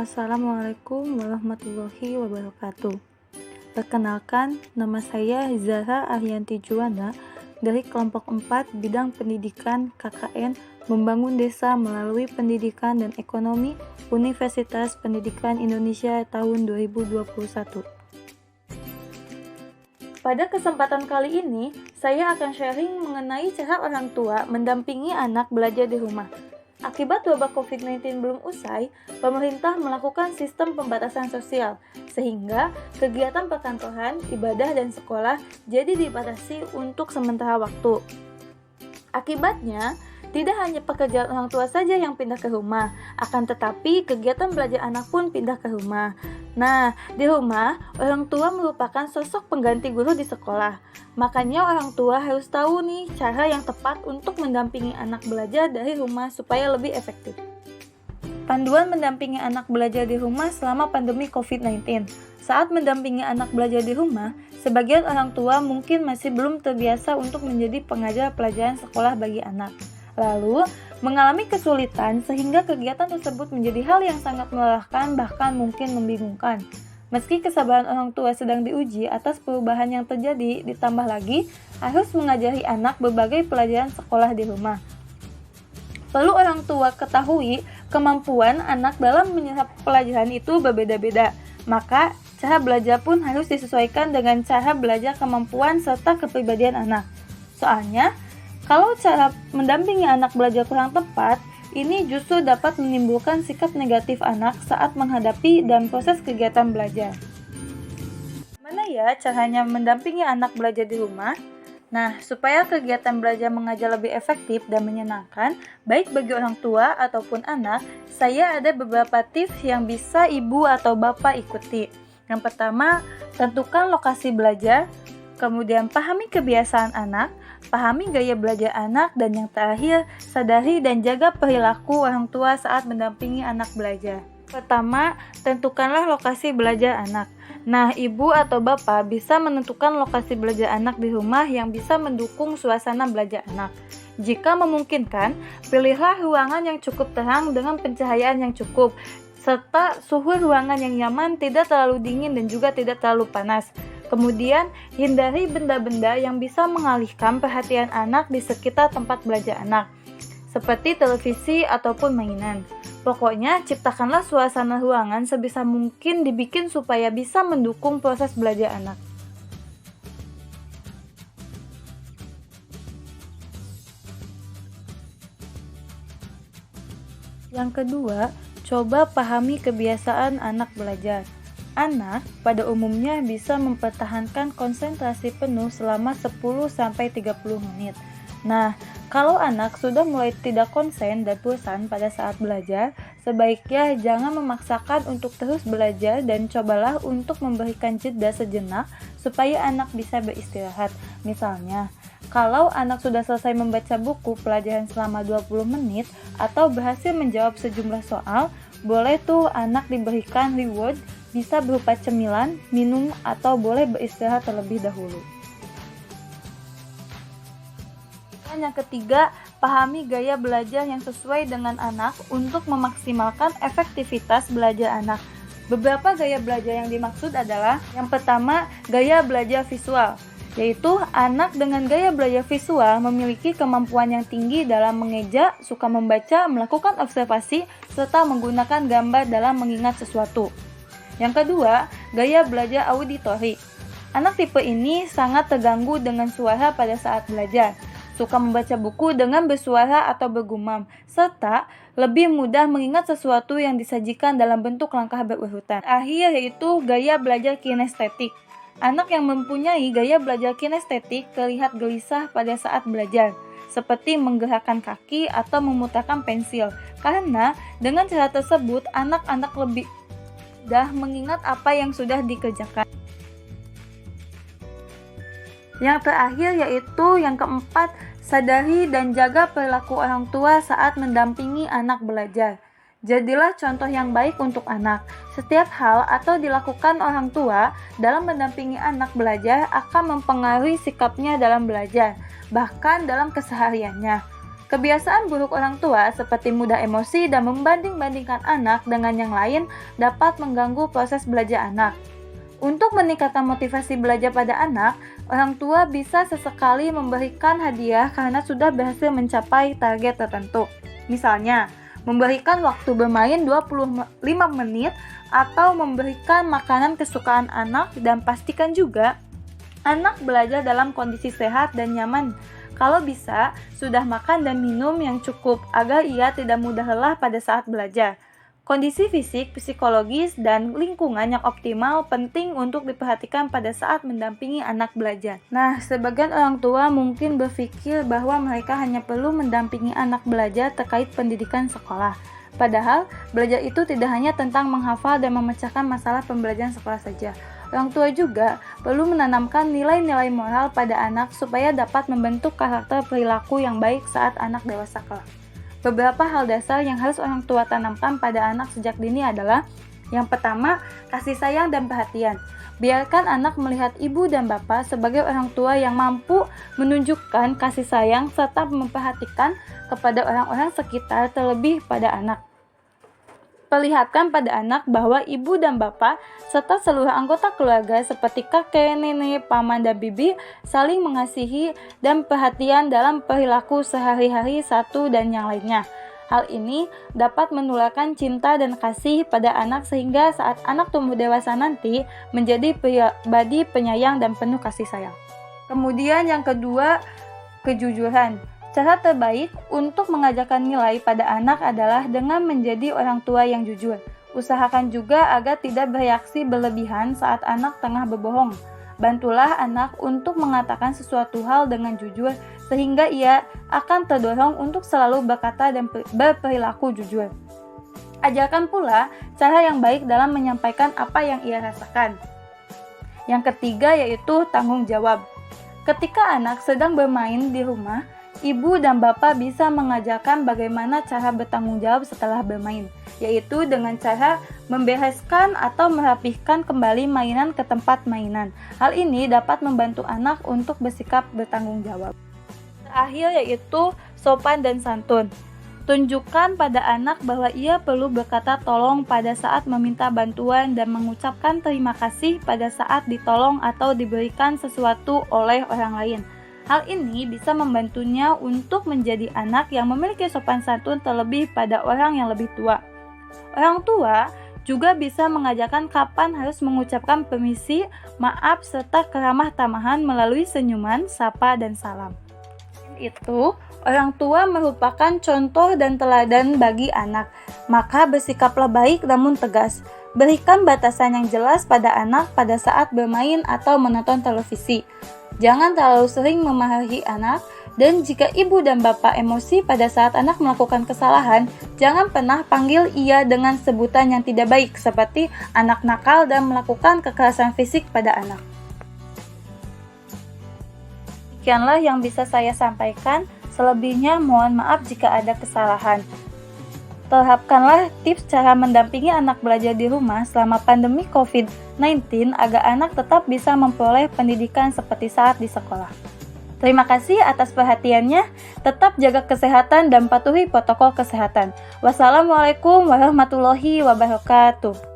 Assalamualaikum warahmatullahi wabarakatuh. Perkenalkan, nama saya Zahra Arianti Juwana dari kelompok 4 bidang pendidikan KKN Membangun Desa Melalui Pendidikan dan Ekonomi Universitas Pendidikan Indonesia tahun 2021. Pada kesempatan kali ini, saya akan sharing mengenai cara orang tua mendampingi anak belajar di rumah. Akibat wabah COVID-19 belum usai, pemerintah melakukan sistem pembatasan sosial, sehingga kegiatan perkantoran, ibadah, dan sekolah jadi dibatasi untuk sementara waktu. Akibatnya, tidak hanya pekerjaan orang tua saja yang pindah ke rumah, akan tetapi kegiatan belajar anak pun pindah ke rumah. Nah, di rumah, orang tua merupakan sosok pengganti guru di sekolah. Makanya orang tua harus tahu nih cara yang tepat untuk mendampingi anak belajar dari rumah supaya lebih efektif. Panduan mendampingi anak belajar di rumah selama pandemi COVID-19. Saat mendampingi anak belajar di rumah, sebagian orang tua mungkin masih belum terbiasa untuk menjadi pengajar pelajaran sekolah bagi anak. Lalu, mengalami kesulitan sehingga kegiatan tersebut menjadi hal yang sangat melelahkan bahkan mungkin membingungkan. Meski kesabaran orang tua sedang diuji atas perubahan yang terjadi, ditambah lagi harus mengajari anak berbagai pelajaran sekolah di rumah. Perlu orang tua ketahui kemampuan anak dalam menyerap pelajaran itu berbeda-beda. Maka, cara belajar pun harus disesuaikan dengan cara belajar kemampuan serta kepribadian anak. Soalnya, kalau cara mendampingi anak belajar kurang tepat, ini justru dapat menimbulkan sikap negatif anak saat menghadapi dan proses kegiatan belajar. Mana ya caranya mendampingi anak belajar di rumah? Nah, supaya kegiatan belajar mengajar lebih efektif dan menyenangkan, baik bagi orang tua ataupun anak, saya ada beberapa tips yang bisa ibu atau bapak ikuti. Yang pertama, tentukan lokasi belajar, kemudian pahami kebiasaan anak, pahami gaya belajar anak, dan yang terakhir, sadari dan jaga perilaku orang tua saat mendampingi anak belajar. Pertama, tentukanlah lokasi belajar anak. Nah, ibu atau bapak bisa menentukan lokasi belajar anak di rumah yang bisa mendukung suasana belajar anak. Jika memungkinkan, pilihlah ruangan yang cukup terang dengan pencahayaan yang cukup, serta suhu ruangan yang nyaman, tidak terlalu dingin dan juga tidak terlalu panas. Kemudian, hindari benda-benda yang bisa mengalihkan perhatian anak di sekitar tempat belajar anak, seperti televisi ataupun mainan. Pokoknya, ciptakanlah suasana ruangan sebisa mungkin dibikin supaya bisa mendukung proses belajar anak. Yang kedua, coba pahami kebiasaan anak belajar. Anak pada umumnya bisa mempertahankan konsentrasi penuh selama 10-30 menit. Nah, kalau anak sudah mulai tidak konsen dan bosan pada saat belajar, sebaiknya jangan memaksakan untuk terus belajar dan cobalah untuk memberikan jeda sejenak supaya anak bisa beristirahat. Misalnya, kalau anak sudah selesai membaca buku pelajaran selama 20 menit atau berhasil menjawab sejumlah soal, boleh tuh anak diberikan reward, bisa berupa cemilan, minum, atau boleh beristirahat terlebih dahulu. Dan yang ketiga, pahami gaya belajar yang sesuai dengan anak untuk memaksimalkan efektivitas belajar anak. Beberapa gaya belajar yang dimaksud adalah, yang pertama, gaya belajar visual, yaitu anak dengan gaya belajar visual memiliki kemampuan yang tinggi dalam mengeja, suka membaca, melakukan observasi, serta menggunakan gambar dalam mengingat sesuatu. Yang kedua, gaya belajar auditori. Anak tipe ini sangat terganggu dengan suara pada saat belajar, suka membaca buku dengan bersuara atau bergumam, serta lebih mudah mengingat sesuatu yang disajikan dalam bentuk langkah berurutan. Akhir yaitu gaya belajar kinestetik. Anak yang mempunyai gaya belajar kinestetik terlihat gelisah pada saat belajar, seperti menggerakkan kaki atau memutarkan pensil, karena dengan cara tersebut anak-anak lebih mudah mengingat apa yang sudah dikerjakan. Yang terakhir yaitu yang keempat, sadari dan jaga perilaku orang tua saat mendampingi anak belajar. Jadilah contoh yang baik untuk anak. Setiap hal atau dilakukan orang tua dalam mendampingi anak belajar akan mempengaruhi sikapnya dalam belajar, bahkan dalam kesehariannya. Kebiasaan buruk orang tua seperti mudah emosi dan membanding-bandingkan anak dengan yang lain dapat mengganggu proses belajar anak. Untuk meningkatkan motivasi belajar pada anak, orang tua bisa sesekali memberikan hadiah karena sudah berhasil mencapai target tertentu. Misalnya, memberikan waktu bermain 25 menit atau memberikan makanan kesukaan anak, dan pastikan juga anak belajar dalam kondisi sehat dan nyaman. Kalau bisa, sudah makan dan minum yang cukup agar ia tidak mudah lelah pada saat belajar. Kondisi fisik, psikologis, dan lingkungan yang optimal penting untuk diperhatikan pada saat mendampingi anak belajar. Nah, sebagian orang tua mungkin berpikir bahwa mereka hanya perlu mendampingi anak belajar terkait pendidikan sekolah. Padahal, belajar itu tidak hanya tentang menghafal dan memecahkan masalah pembelajaran sekolah saja. Orang tua juga perlu menanamkan nilai-nilai moral pada anak supaya dapat membentuk karakter perilaku yang baik saat anak dewasa kelak. Beberapa hal dasar yang harus orang tua tanamkan pada anak sejak dini adalah: yang pertama, kasih sayang dan perhatian. Biarkan anak melihat ibu dan bapak sebagai orang tua yang mampu menunjukkan kasih sayang serta memperhatikan kepada orang-orang sekitar, terlebih pada anak. Perlihatkan pada anak bahwa ibu dan bapak serta seluruh anggota keluarga seperti kakek, nenek, paman, dan bibi saling mengasihi dan perhatian dalam perilaku sehari-hari satu dan yang lainnya. Hal ini dapat menularkan cinta dan kasih pada anak sehingga saat anak tumbuh dewasa nanti menjadi pribadi penyayang dan penuh kasih sayang. Kemudian yang kedua, kejujuran. Cara terbaik untuk mengajarkan nilai pada anak adalah dengan menjadi orang tua yang jujur. Usahakan juga agar tidak bereaksi berlebihan saat anak tengah berbohong. Bantulah anak untuk mengatakan sesuatu hal dengan jujur sehingga ia akan terdorong untuk selalu berkata dan berperilaku jujur. Ajarkan pula cara yang baik dalam menyampaikan apa yang ia rasakan. Yang ketiga yaitu tanggung jawab. Ketika anak sedang bermain di rumah, ibu dan bapak bisa mengajarkan bagaimana cara bertanggung jawab setelah bermain, yaitu dengan cara membereskan atau merapihkan kembali mainan ke tempat mainan. Hal ini dapat membantu anak untuk bersikap bertanggung jawab. Terakhir yaitu sopan dan santun. Tunjukkan pada anak bahwa ia perlu berkata tolong pada saat meminta bantuan dan mengucapkan terima kasih pada saat ditolong atau diberikan sesuatu oleh orang lain. Hal ini bisa membantunya untuk menjadi anak yang memiliki sopan santun terlebih pada orang yang lebih tua. Orang tua juga bisa mengajarkan kapan harus mengucapkan permisi, maaf, serta keramah tamahan melalui senyuman, sapa, dan salam. Itu, orang tua merupakan contoh dan teladan bagi anak, maka bersikaplah baik namun tegas. Berikan batasan yang jelas pada anak pada saat bermain atau menonton televisi. Jangan terlalu sering memarahi anak, dan jika ibu dan bapak emosi pada saat anak melakukan kesalahan, jangan pernah panggil ia dengan sebutan yang tidak baik seperti anak nakal dan melakukan kekerasan fisik pada anak. Demikianlah yang bisa saya sampaikan, selebihnya mohon maaf jika ada kesalahan. Terapkanlah tips cara mendampingi anak belajar di rumah selama pandemi COVID-19 agar anak tetap bisa memperoleh pendidikan seperti saat di sekolah. Terima kasih atas perhatiannya, tetap jaga kesehatan dan patuhi protokol kesehatan. Wassalamualaikum warahmatullahi wabarakatuh.